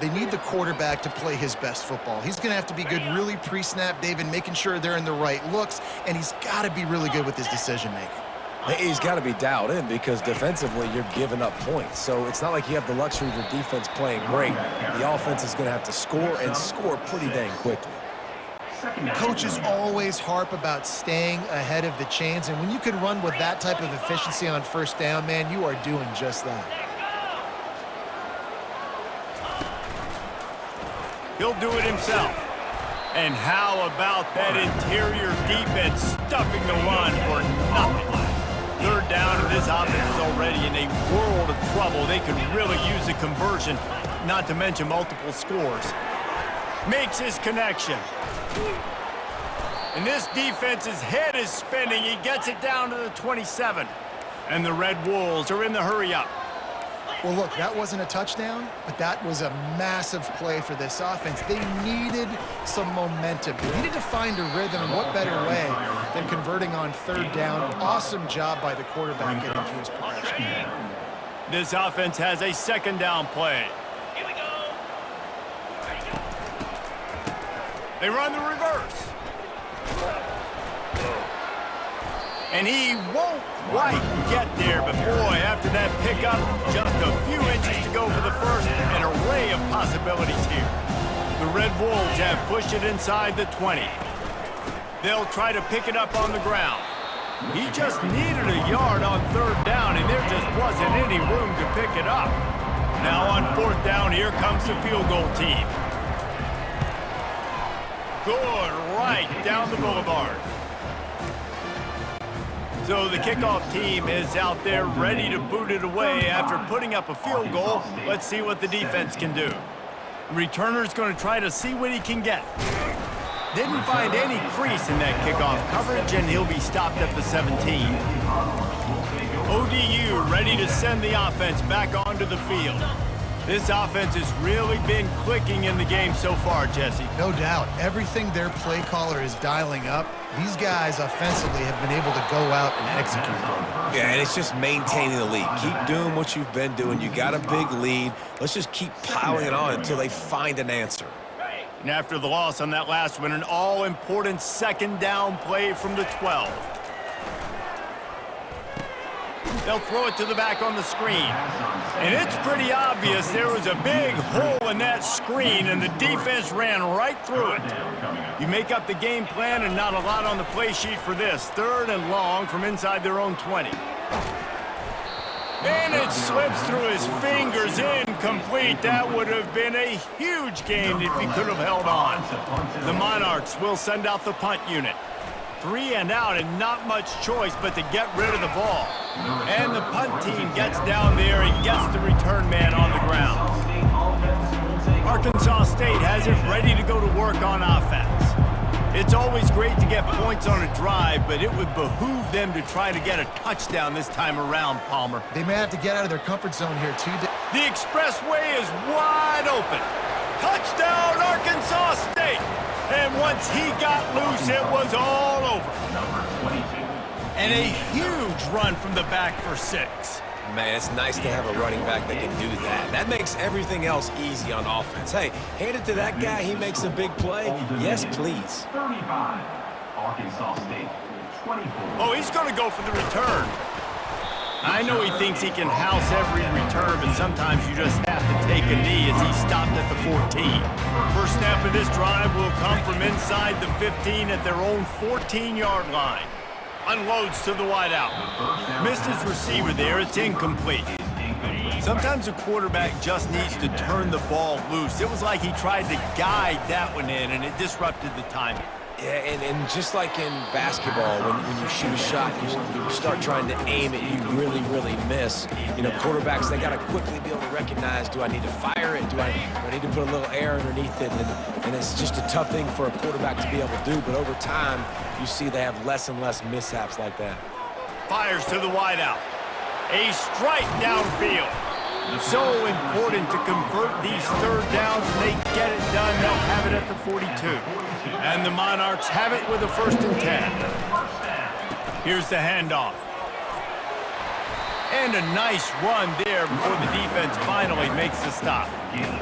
They need the quarterback to play his best football. He's going to have to be good really pre-snap, David, making sure they're in the right looks, and he's got to be really good with his decision-making. He's got to be dialed in because defensively you're giving up points. So it's not like you have the luxury of your defense playing great. The offense is going to have to score and score pretty dang quickly. Coaches always harp about staying ahead of the chains, and when you can run with that type of efficiency on first down, man, you are doing just that. He'll do it himself. And how about that interior defense stuffing the run for nothing? Third down, and this offense is already in a world of trouble. They could really use a conversion, not to mention multiple scores. Makes his connection. And this defense's head is spinning. He gets it down to the 27. And the Red Wolves are in the hurry-up. Well, look, that wasn't a touchdown, but that was a massive play for this offense. They needed some momentum. They needed to find a rhythm, and what better way than converting on third down. Awesome job by the quarterback getting through his progression. This offense has a second down play. Here we go. They run the reverse. And he won't quite get there, but boy, after that pickup, just a few inches to go for the first, an array of possibilities here. The Red Wolves have pushed it inside the 20. They'll try to pick it up on the ground. He just needed a yard on third down, and there just wasn't any room to pick it up. Now on fourth down, here comes the field goal team. Good, right down the boulevard. So the kickoff team is out there ready to boot it away after putting up a field goal. Let's see what the defense can do. Returner's going to try to see what he can get. Didn't find any crease in that kickoff coverage, and he'll be stopped at the 17. ODU ready to send the offense back onto the field. This offense has really been clicking in the game so far, Jesse. No doubt. Everything their play caller is dialing up, these guys offensively have been able to go out and execute. Yeah, and it's just maintaining the lead. Keep doing what you've been doing. You got a big lead. Let's just keep piling it on until they find an answer. And after the loss on that last one, an all-important second down play from the 12. They'll throw it to the back on the screen. And it's pretty obvious there was a big hole in that screen, and the defense ran right through it. You make up the game plan, and not a lot on the play sheet for this. Third and long from inside their own 20. And it slips through his fingers, incomplete. That would have been a huge gain if he could have held on. The Monarchs will send out the punt unit. 3 and out, and not much choice but to get rid of the ball. And the punt team gets down there and gets the return man on the ground. Arkansas State has it ready to go to work on offense. It's always great to get points on a drive, but it would behoove them to try to get a touchdown this time around, Palmer. They may have to get out of their comfort zone here, too. The expressway is wide open. Touchdown, Arkansas State! And once he got loose, it was all over. And a huge run from the back for 6. Man, it's nice to have a running back that can do that. That makes everything else easy on offense. Hey, hand it to that guy. He makes a big play. Yes, please. 35, Arkansas State, 24. Oh, he's going to go for the return. I know he thinks he can house every return, but sometimes you just have to take a knee as he stopped at the 14. First snap of this drive will come from inside the 15 at their own 14-yard line. Unloads to the wideout. Missed his receiver there. It's incomplete. Sometimes a quarterback just needs to turn the ball loose. It was like he tried to guide that one in, and it disrupted the timing. Yeah, and just like in basketball, when you shoot a shot, you start trying to aim it, you really, really miss. You know, quarterbacks, they got to quickly be able to recognize, do I need to fire it? Do I need to put a little air underneath it? And it's just a tough thing for a quarterback to be able to do, but over time, you see they have less and less mishaps like that. Fires to the wideout. A strike downfield. So important to convert these third downs, and they get it done. They'll have it at the 42. And the Monarchs have it with a 1st and 10. Here's the handoff. And a nice run there before the defense finally makes the stop.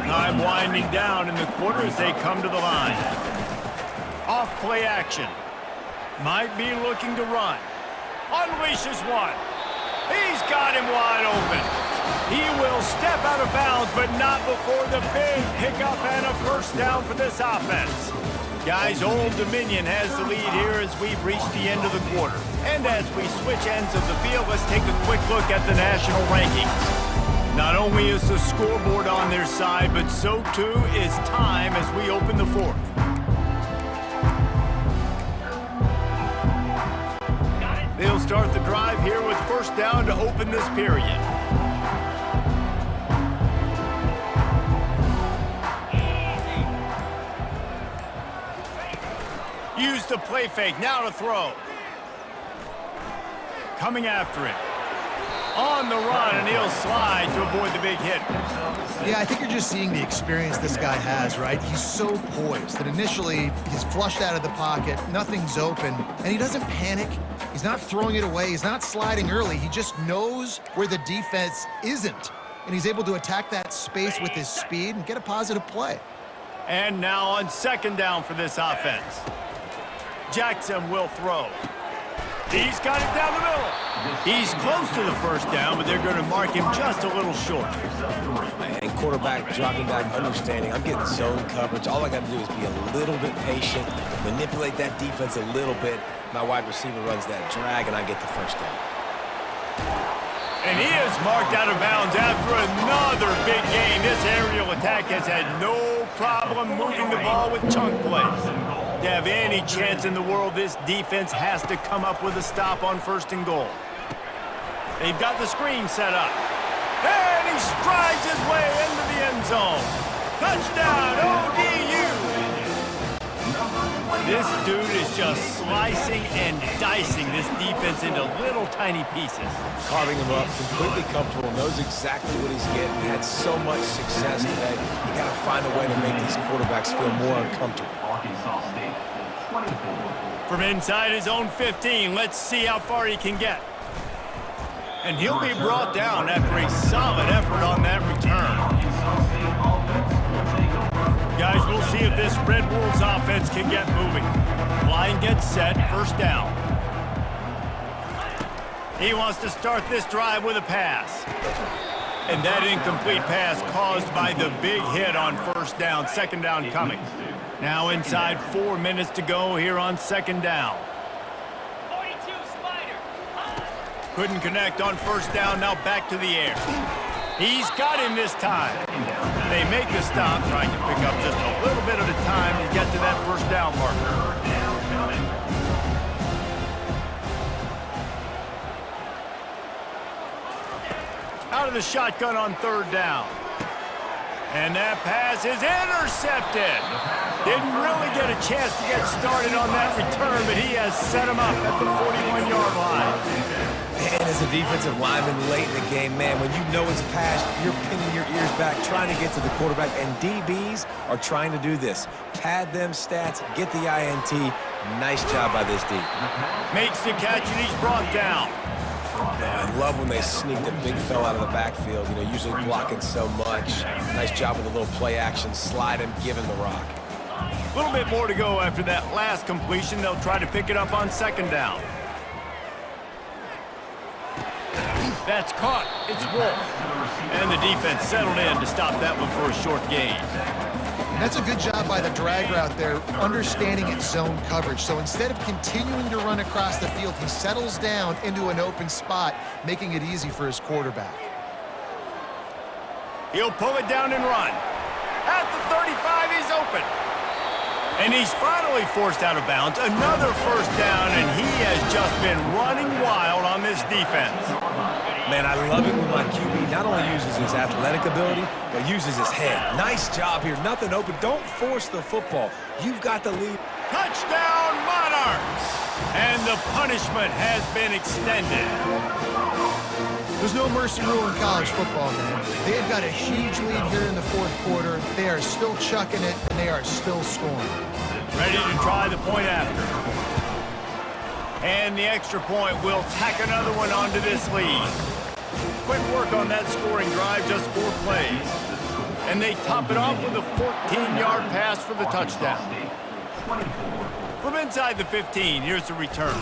Time winding down in the quarter as they come to the line. Off play action. Might be looking to run. Unleashes one. He's got him wide open. He will step out of bounds, but not before the big pickup and a first down for this offense. Guys, Old Dominion has the lead here as we've reached the end of the quarter. And as we switch ends of the field, let's take a quick look at the national rankings. Not only is the scoreboard on their side, but so too is time as we open the fourth. They'll start the drive here with first down to open this period. Use the play fake, now to throw. Coming after him. On the run, and he'll slide to avoid the big hit. Yeah, I think you're just seeing the experience this guy has, right? He's so poised that initially he's flushed out of the pocket, nothing's open, and he doesn't panic. He's not throwing it away. He's not sliding early. He just knows where the defense isn't, and he's able to attack that space with his speed and get a positive play. And now on second down for this offense. Jackson will throw. He's got it down the middle. He's close to the first down, but they're going to mark him just a little short. And quarterback dropping back, understanding I'm getting zone coverage. All I got to do is be a little bit patient, manipulate that defense a little bit. My wide receiver runs that drag, and I get the first down. And he is marked out of bounds after another big game. This aerial attack has had no problem moving the ball with chunk plays. To have any chance in the world, this defense has to come up with a stop on first and goal. They've got the screen set up. And he strides his way into the end zone. Touchdown, ODU! This dude is just slicing and dicing this defense into little tiny pieces. Carving him up, completely comfortable, knows exactly what he's getting. Had so much success today. You got to find a way to make these quarterbacks feel more uncomfortable. Arkansas State, 24. From inside his own 15, let's see how far he can get. And he'll be brought down after a solid effort on that return. Guys, we'll see if this Red Wolves offense can get moving. Line gets set, first down. He wants to start this drive with a pass. And that incomplete pass caused by the big hit on first down, second down coming. Now inside 4 minutes to go here on second down. 42 Spider. Couldn't connect on first down, now back to the air. He's got him this time. They make the stop, trying to pick up just a little bit at a time to get to that first down marker. Out of the shotgun on third down. And that pass is intercepted. Didn't really get a chance to get started on that return, but he has set him up at the 41-yard line. And as a defensive lineman late in the game, man, when you know it's past, you're pinning your ears back, trying to get to the quarterback, and DBs are trying to do this. Pad them stats, get the INT. Nice job by this D. Makes the catch, and he's brought down. Man, I love when they sneak the big fella out of the backfield, you know, usually blocking so much. Nice job with a little play action, slide him, give him the rock. A little bit more to go after that last completion. They'll try to pick it up on second down. That's caught. It's Wolf. And the defense settled in to stop that one for a short gain. And that's a good job by the drag route there, understanding its zone coverage. So instead of continuing to run across the field, he settles down into an open spot, making it easy for his quarterback. He'll pull it down and run. At the 35, he's open. And he's finally forced out of bounds. Another first down, and he has just been running wild on this defense. Man, I love it when my QB not only uses his athletic ability, but uses his head. Nice job here. Nothing open. Don't force the football. You've got the lead. Touchdown, Monarchs! And the punishment has been extended. There's no mercy rule in college football, man. They have got a huge lead here in the fourth quarter. They are still chucking it, and they are still scoring. Ready to try the point after. And the extra point will tack another one onto this lead. couldn't work on that scoring drive, just 4 plays. And they top it off with a 14-yard pass for the touchdown. From inside the 15, here's the return.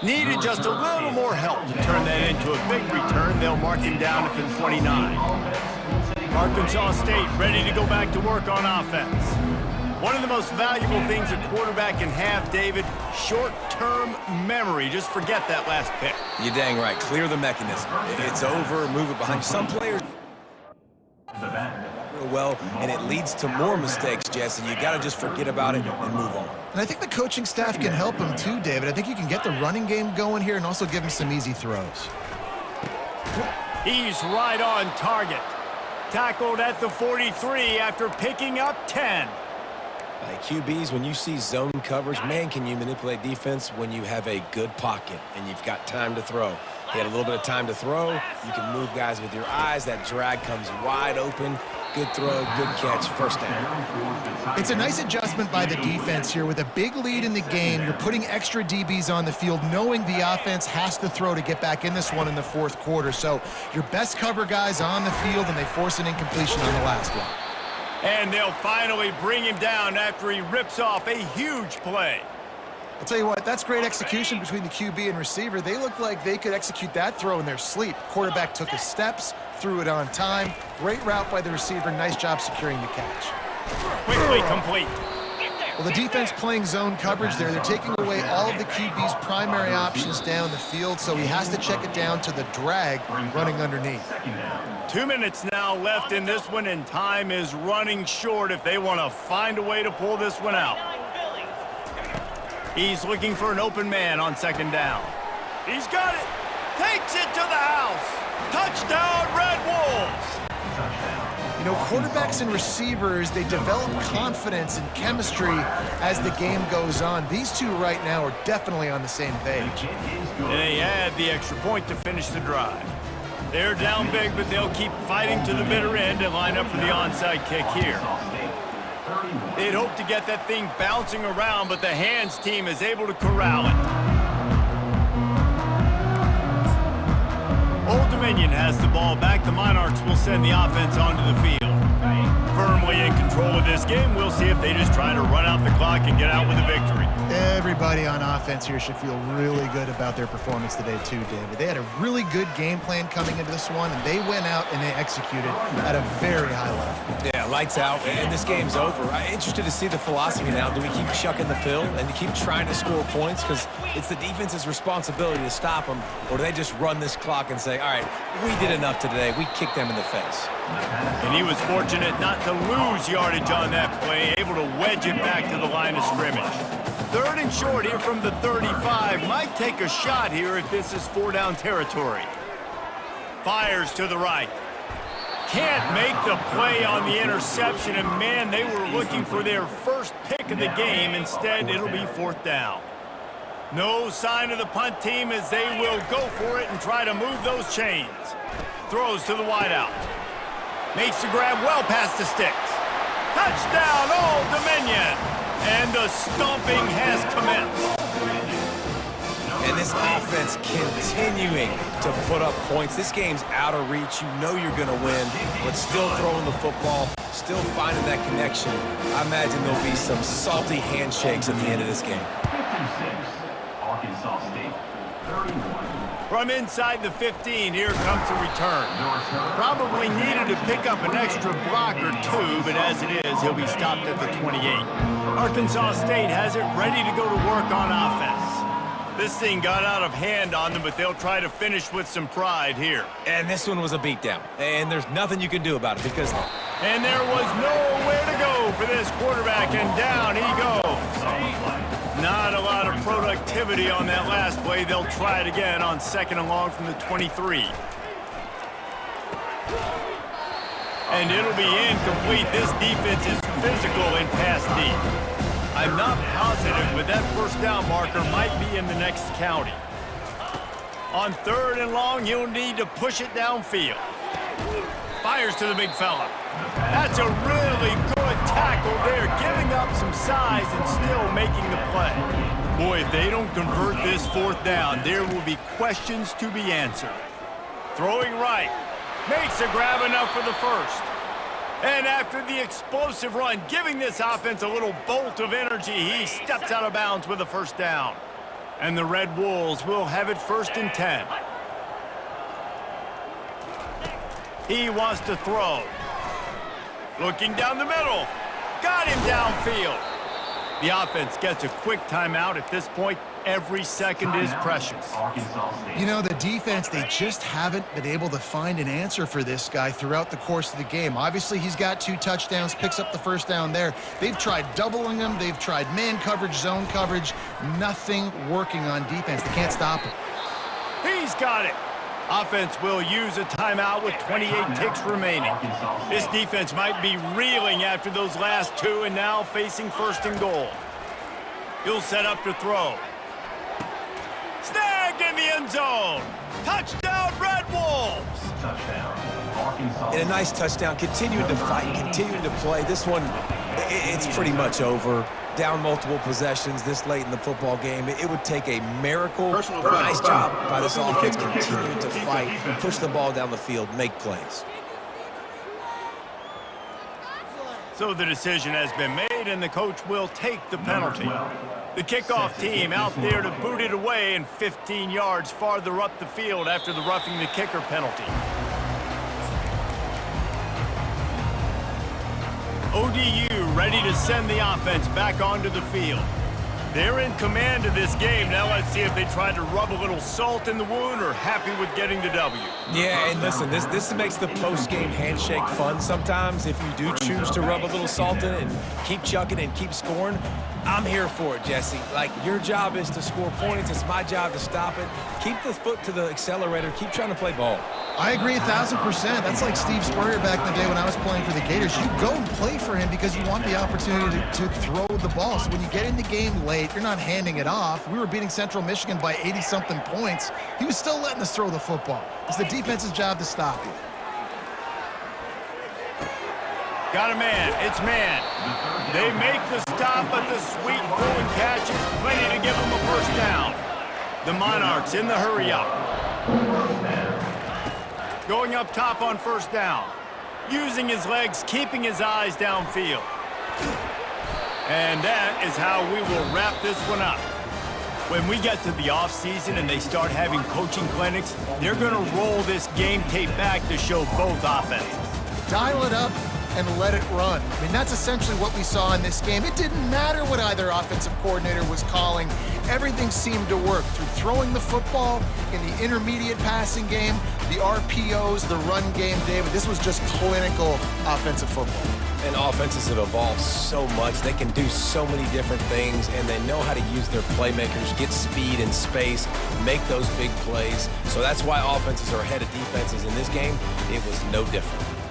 Needed just a little more help to turn that into a big return. They'll mark him down at the 29. Arkansas State ready to go back to work on offense. One of the most valuable things a quarterback can have, David, short-term memory. Just forget that last pick. You're dang right. Clear the mechanism. It's over, move it behind. Some players real well, and it leads to more mistakes, Jesse. You got to just forget about it and move on. And I think the coaching staff can help him too, David. I think you can get the running game going here and also give him some easy throws. He's right on target. Tackled at the 43 after picking up 10. Like QBs, when you see zone coverage, man, can you manipulate defense when you have a good pocket and you've got time to throw. He had a little bit of time to throw. You can move guys with your eyes. That drag comes wide open. Good throw, good catch, first down. It's a nice adjustment by the defense here. With a big lead in the game, you're putting extra DBs on the field, knowing the offense has to throw to get back in this one in the fourth quarter. So your best cover guys on the field, and they force an incompletion on the last one. And they'll finally bring him down after he rips off a huge play. I'll tell you what, that's great execution between the QB and receiver. They look like they could execute that throw in their sleep. Quarterback took his steps, threw it on time. Great route by the receiver. Nice job securing the catch. Quickly complete. Well, the defense playing zone coverage there. They're taking away all of the QB's primary options down the field, so he has to check it down to the drag running underneath. 2 minutes now left in this one, and time is running short if they want to find a way to pull this one out. He's looking for an open man on second down. He's got it. Takes it to the house. Touchdown, Red Wolves. You know, quarterbacks and receivers, they develop confidence and chemistry as the game goes on. These two right now are definitely on the same page. And they add the extra point to finish the drive. They're down big, but they'll keep fighting to the bitter end and line up for the onside kick here. They'd hope to get that thing bouncing around, but the hands team is able to corral it. Old Dominion has the ball back. The Monarchs will send the offense onto the field. Firmly in control of this game. We'll see if they just try to run out the clock and get out with a victory. Everybody on offense here should feel really good about their performance today too, David. They had a really good game plan coming into this one, and they went out and they executed at a very high level. Yeah, lights out, and this game's over. I'm interested to see the philosophy now. Do we keep chucking the pill and to keep trying to score points because it's the defense's responsibility to stop them, or do they just run this clock and say, all right, we did enough today. We kicked them in the face. And he was fortunate not to lose yardage on that play, able to wedge it back to the line of scrimmage. Third and short here from the 35. Might take a shot here if this is 4-down territory. Fires to the right. Can't make the play on the interception, and man, they were looking for their first pick of the game. Instead, it'll be 4th down. No sign of the punt team as they will go for it and try to move those chains. Throws to the wideout. Makes the grab well past the sticks. Touchdown, Old Dominion! And the stomping has commenced. And this offense continuing to put up points. This game's out of reach. You know you're going to win, but still throwing the football, still finding that connection. I imagine there'll be some salty handshakes at the end of this game. 56, Arkansas State, 31. From inside the 15, here comes the return. Probably needed to pick up an extra block or two, but as it is, he'll be stopped at the 28. Arkansas State has it ready to go to work on offense. This thing got out of hand on them, but they'll try to finish with some pride here. And this one was a beatdown, and there's nothing you can do about it because... And there was nowhere to go for this quarterback, and down he goes. Not a lot of productivity on that last play. They'll try it again on 2nd and long from the 23. And it'll be incomplete. This defense is physical and pass deep. I'm not positive, but that 1st down marker might be in the next county. On 3rd and long, he'll need to push it downfield. Fires to the big fella. That's a really good tackle there, giving up some size and still making the play. Boy, if they don't convert this 4th down, there will be questions to be answered. Throwing right. Makes a grab enough for the first. And after the explosive run, giving this offense a little bolt of energy, he steps out of bounds with a first down. And the Red Wolves will have it 1st and 10. He wants to throw. Looking down the middle. Got him downfield. The offense gets a quick timeout. At this point, every second is precious. You know, the defense, they just haven't been able to find an answer for this guy throughout the course of the game. Obviously, he's got 2 touchdowns, picks up the first down there. They've tried doubling him. They've tried man coverage, zone coverage. Nothing working on defense. They can't stop him. He's got it. Offense will use a timeout with 28 ticks remaining. This defense might be reeling after those last 2 and now facing 1st and goal. He'll set up to throw. Snag in the end zone. Touchdown, Red Wolves. And a nice touchdown, continuing to fight, continuing to play. This one, it's pretty much over. Down multiple possessions this late in the football game. It would take a miracle, but a nice job by this offense continuing to fight, push the ball down the field, make plays. So the decision has been made, and the coach will take the penalty. The kickoff team out there to boot it away and 15 yards farther up the field after the roughing the kicker penalty. ODU ready to send the offense back onto the field. They're in command of this game. Now let's see if they try to rub a little salt in the wound or happy with getting the W. Yeah, and listen, this makes the post-game handshake fun sometimes. If you do choose to rub a little salt in it and keep chucking and keep scoring, I'm here for it, Jesse. Like, your job is to score points. It's my job to stop it. Keep the foot to the accelerator. Keep trying to play ball. I agree 1,000%. That's like Steve Spurrier back in the day when I was playing for the Gators. You go and play for him because you want the opportunity to throw the ball. So when you get in the game late, you're not handing it off. We were beating Central Michigan by 80-something points. He was still letting us throw the football. It's the defense's job to stop you. Got a man. It's man. They make the stop, but the sweet throw and catch is plenty to give them a first down. The Monarchs in the hurry-up. Going up top on first down. Using his legs, keeping his eyes downfield. And that is how we will wrap this one up. When we get to the offseason and they start having coaching clinics, they're going to roll this game tape back to show both offenses. Dial it up and let it run. I mean, that's essentially what we saw in this game. It didn't matter what either offensive coordinator was calling. Everything seemed to work through throwing the football, in the intermediate passing game, the RPOs, the run game, David. This was just clinical offensive football. And offenses have evolved so much. They can do so many different things, and they know how to use their playmakers, get speed and space, make those big plays. So that's why offenses are ahead of defenses in this game. It was no different.